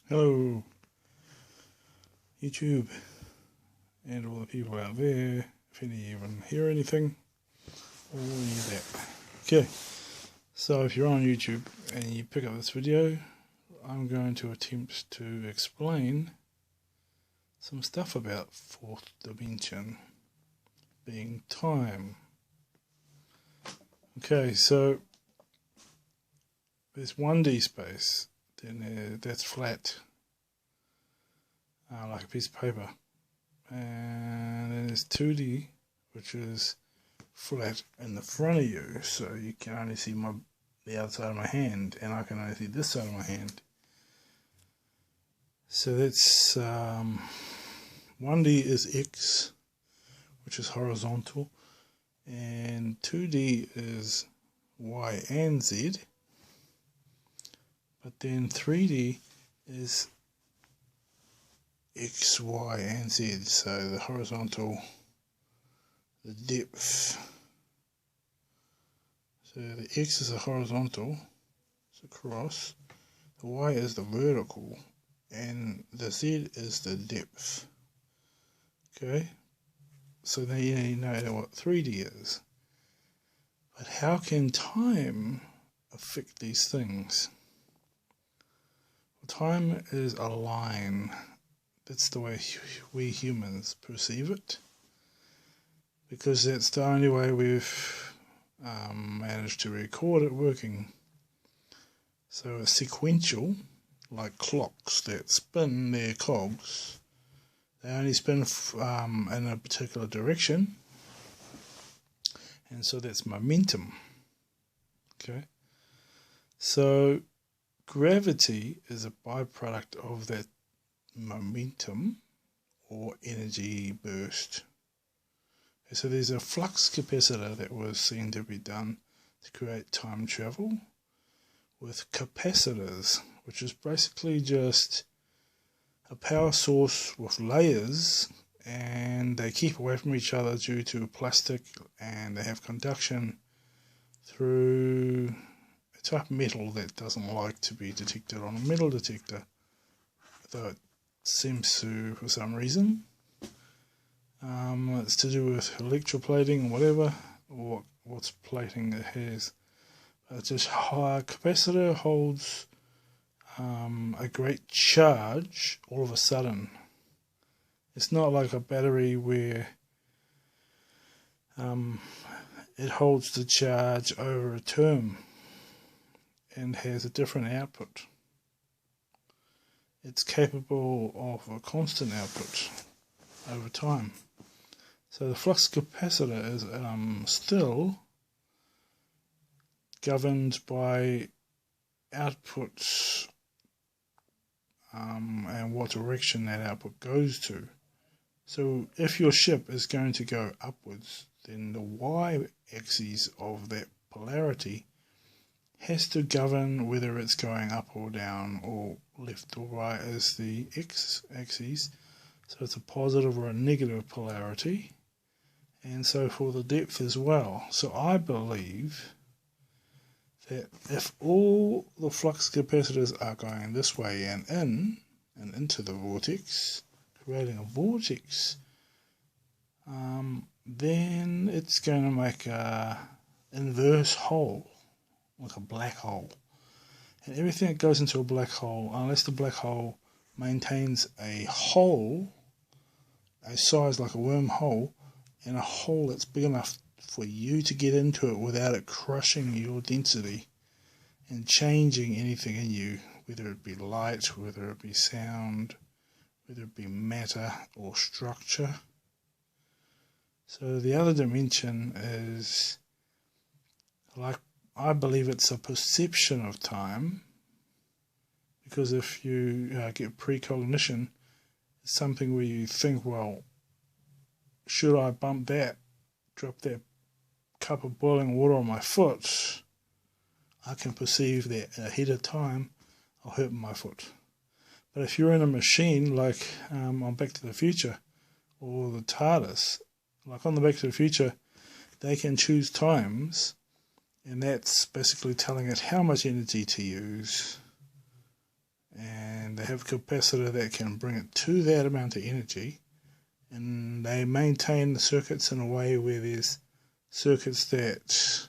Hello, YouTube, and all the people out there, if any even hear anything, or any of that. Okay, so if you're on YouTube and you pick up this video, I'm going to attempt to explain some stuff about fourth dimension, being time. Okay, so there's 1D space, then that's flat, like a piece of paper. And then there's 2D, which is flat in the front of you, so you can only see the outside of my hand, and I can only see this side of my hand. So that's 1D is X, which is horizontal, and 2D is Y and Z, but then 3D is X, Y, and Z. So the horizontal, the depth. So the X is the horizontal, it's across. The Y is the vertical, and the Z is the depth. Okay, so then you know what 3D is. But how can time affect these things? Well, time is a line. That's the way we humans perceive it, because that's the only way we've managed to record it working. So it's sequential, like clocks that spin their cogs. They only spin in a particular direction, and so that's momentum. Okay, so gravity is a byproduct of that momentum or energy burst. So there's a flux capacitor that was seen to be done to create time travel with capacitors, which is basically just a power source with layers, and they keep away from each other due to plastic, and they have conduction through a type of metal that doesn't like to be detected on a metal detector, though it seems to for some reason. It's to do with electroplating or whatever, or what's plating it has. It's just high capacitor holds a great charge all of a sudden. It's not like a battery where it holds the charge over a term and has a different output. It's capable of a constant output over time. So the flux capacitor is still governed by outputs and what direction that output goes to. So if your ship is going to go upwards, then the y-axis of that polarity has to govern whether it's going up or down or left or right as the x-axis. So it's a positive or a negative polarity, and so for the depth as well. So I believe that if all the flux capacitors are going this way and into the vortex, creating a vortex, then it's going to make a inverse hole, like a black hole. And everything that goes into a black hole, unless the black hole maintains a hole, a size like a wormhole, and a hole that's big enough for you to get into it without it crushing your density and changing anything in you, whether it be light, whether it be sound, whether it be matter or structure. So the other dimension is, like, I believe it's a perception of time, because if you get precognition, it's something where you think, well, should I bump that, drop that cup of boiling water on my foot, I can perceive that ahead of time I'll hurt my foot. But if you're in a machine like on Back to the Future or the TARDIS, like on the Back to the Future, they can choose times, and that's basically telling it how much energy to use, and and they have a capacitor that can bring it to that amount of energy, and they maintain the circuits in a way where there's circuits that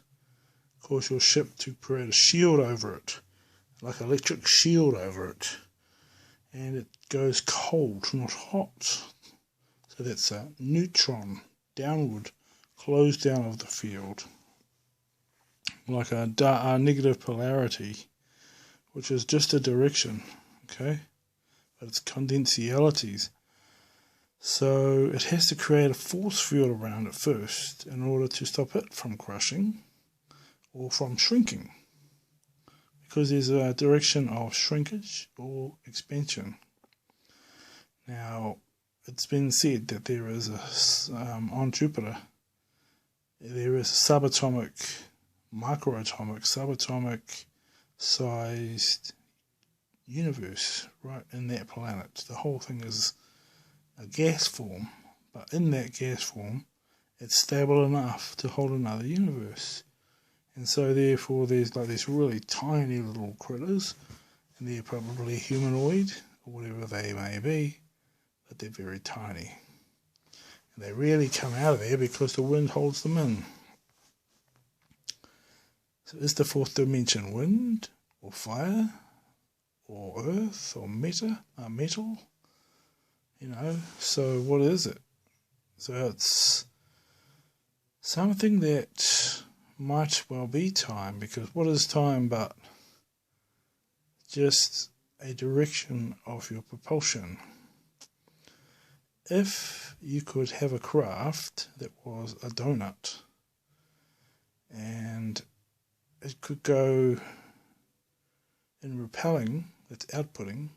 cause your ship to create a shield over it, like an electric shield over it, and it goes cold, not hot. So that's a neutron, downward, close down of the field, like a negative polarity, which is just a direction, okay, but it's condensatialities. So it has to create a force field around it first in order to stop it from crushing or from shrinking, because there's a direction of shrinkage or expansion. Now, it's been said that there is on Jupiter, there is a subatomic, microatomic, subatomic sized universe right in that planet. The whole thing is a gas form, but in that gas form, it's stable enough to hold another universe. And so therefore there's like these really tiny little critters, and they're probably humanoid or whatever they may be, but they're very tiny. And they really come out of there because the wind holds them in. So is the fourth dimension wind or fire or earth or metal? You know, so what is it? So it's something that might well be time, because what is time but just a direction of your propulsion? If you could have a craft that was a donut and it could go in repelling, that's outputting,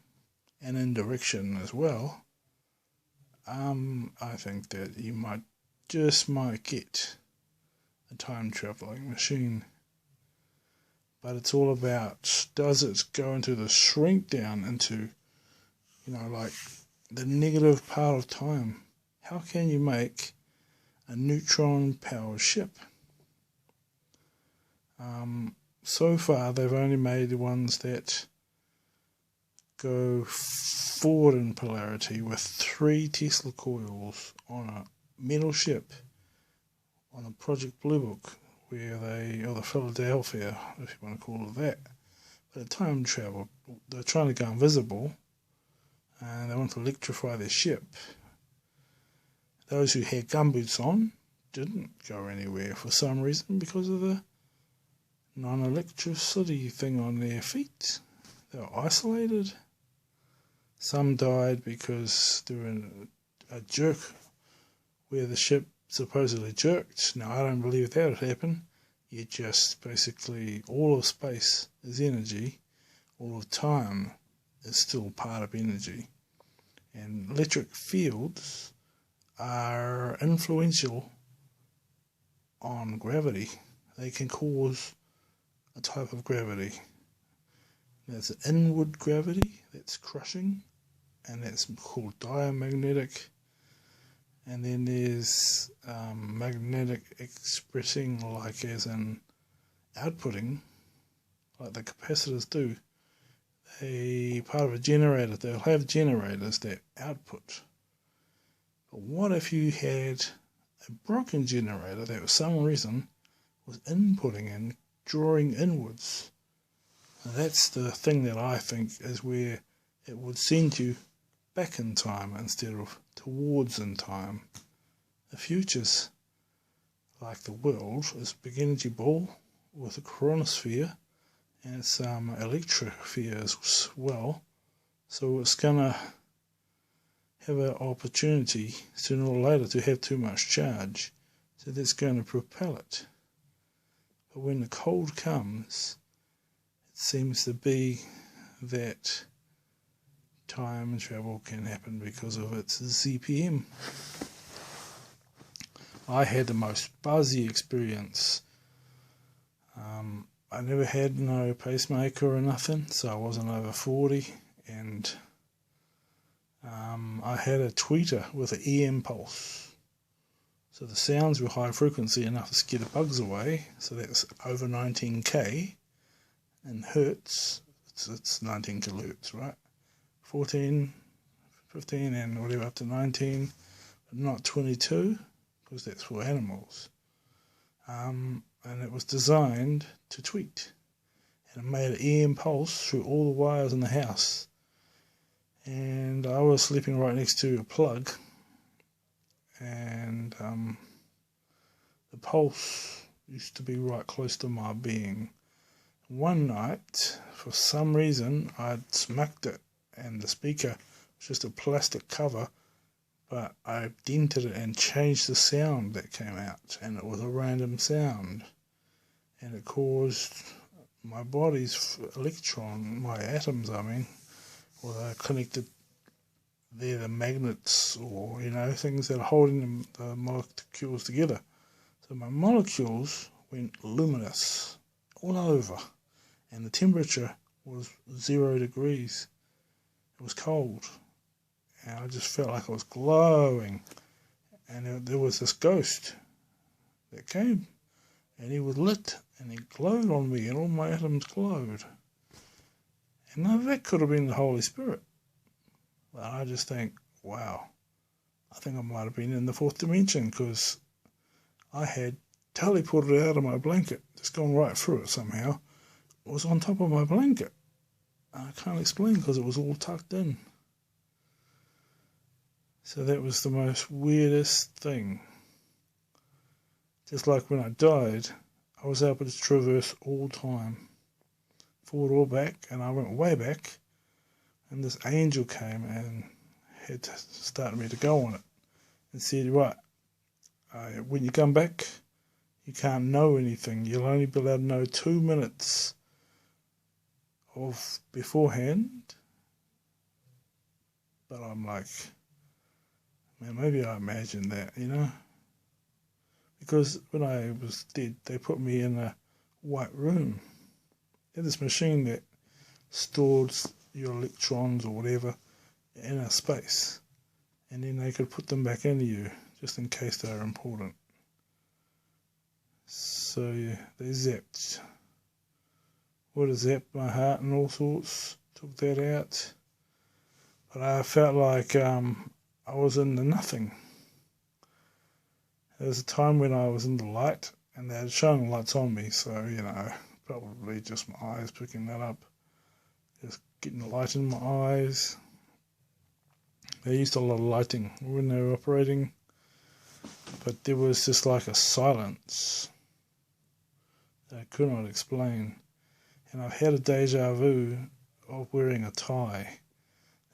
and in direction as well, I think that you might get a time traveling machine. But it's all about, does it go into the shrink down into, like the negative part of time? How can you make a neutron powered ship? So far they've only made the ones that go forward in polarity with 3 Tesla coils on a metal ship on the Project Blue Book, or the Philadelphia, if you want to call it that. But the time travel, they're trying to go invisible, and they want to electrify their ship. Those who had gumboots on didn't go anywhere for some reason, because of the non-electricity thing on their feet. They were isolated. Some died because they were in a jerk where the ship supposedly jerked. Now, I don't believe that would happen. You just basically, all of space is energy, all of time is still part of energy. And electric fields are influential on gravity. They can cause a type of gravity. There's an inward gravity that's crushing, and that's called diamagnetic. And then there's magnetic expressing, like as in outputting, like the capacitors do. They part of a generator. They'll have generators that output. But what if you had a broken generator that for some reason was inputting and drawing inwards? And that's the thing that I think is where it would send you back in time instead of towards in time. The future's like the world is a big energy ball with a chronosphere, and it's electrosphere as well. So it's gonna have an opportunity sooner or later to have too much charge. So that's going to propel it. But when the cold comes, it seems to be that time travel can happen because of its ZPM. I had the most buzzy experience. I never had no pacemaker or nothing, so I wasn't over 40, and I had a tweeter with an EM pulse. So the sounds were high frequency enough to scare the bugs away, so that's over 19k in hertz. It's 19 kilohertz, right? 14, 15 and whatever up to 19, but not 22, because that's for animals. And it was designed to tweet. And it made an EM pulse through all the wires in the house. And I was sleeping right next to a plug, and the pulse used to be right close to my being. One night, for some reason, I'd smacked it, and the speaker was just a plastic cover, but I dented it and changed the sound that came out, and it was a random sound, and it caused my body's my atoms, or they're connected, they're the magnets, or things that are holding the molecules together. So my molecules went luminous all over, and the temperature was 0 degrees. It was cold, and I just felt like I was glowing. And there was this ghost that came, and he was lit, and he glowed on me, and all my atoms glowed. And now that could have been the Holy Spirit. But I just think, wow, I think I might have been in the fourth dimension, because I had teleported out of my blanket, just gone right through it somehow. It was on top of my blanket. I can't explain, because it was all tucked in. So that was the most weirdest thing. Just like when I died, I was able to traverse all time, forward or back, and I went way back, and this angel came and had to start me to go on it, and said, right, when you come back, you can't know anything. You'll only be allowed to know 2 minutes of beforehand. But I'm like, man, maybe I imagined that, because when I was dead, they put me in a white room. They had this machine that stored your electrons or whatever in a space, and then they could put them back into you just in case they were important. So yeah, they zapped. Would have zapped my heart and all sorts, took that out. But I felt like I was in the nothing. There was a time when I was in the light, and they had shone lights on me, so, probably just my eyes picking that up. Just getting the light in my eyes. They used a lot of lighting when they were operating, but there was just like a silence that I could not explain. And I've had a deja vu of wearing a tie.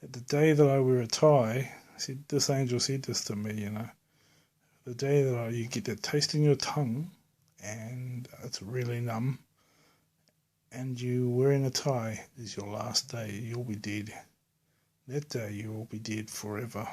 At the day that I wear a tie, this angel said this to me, the day that you get that taste in your tongue, and it's really numb, and you wearing a tie is your last day. You'll be dead. That day you will be dead forever.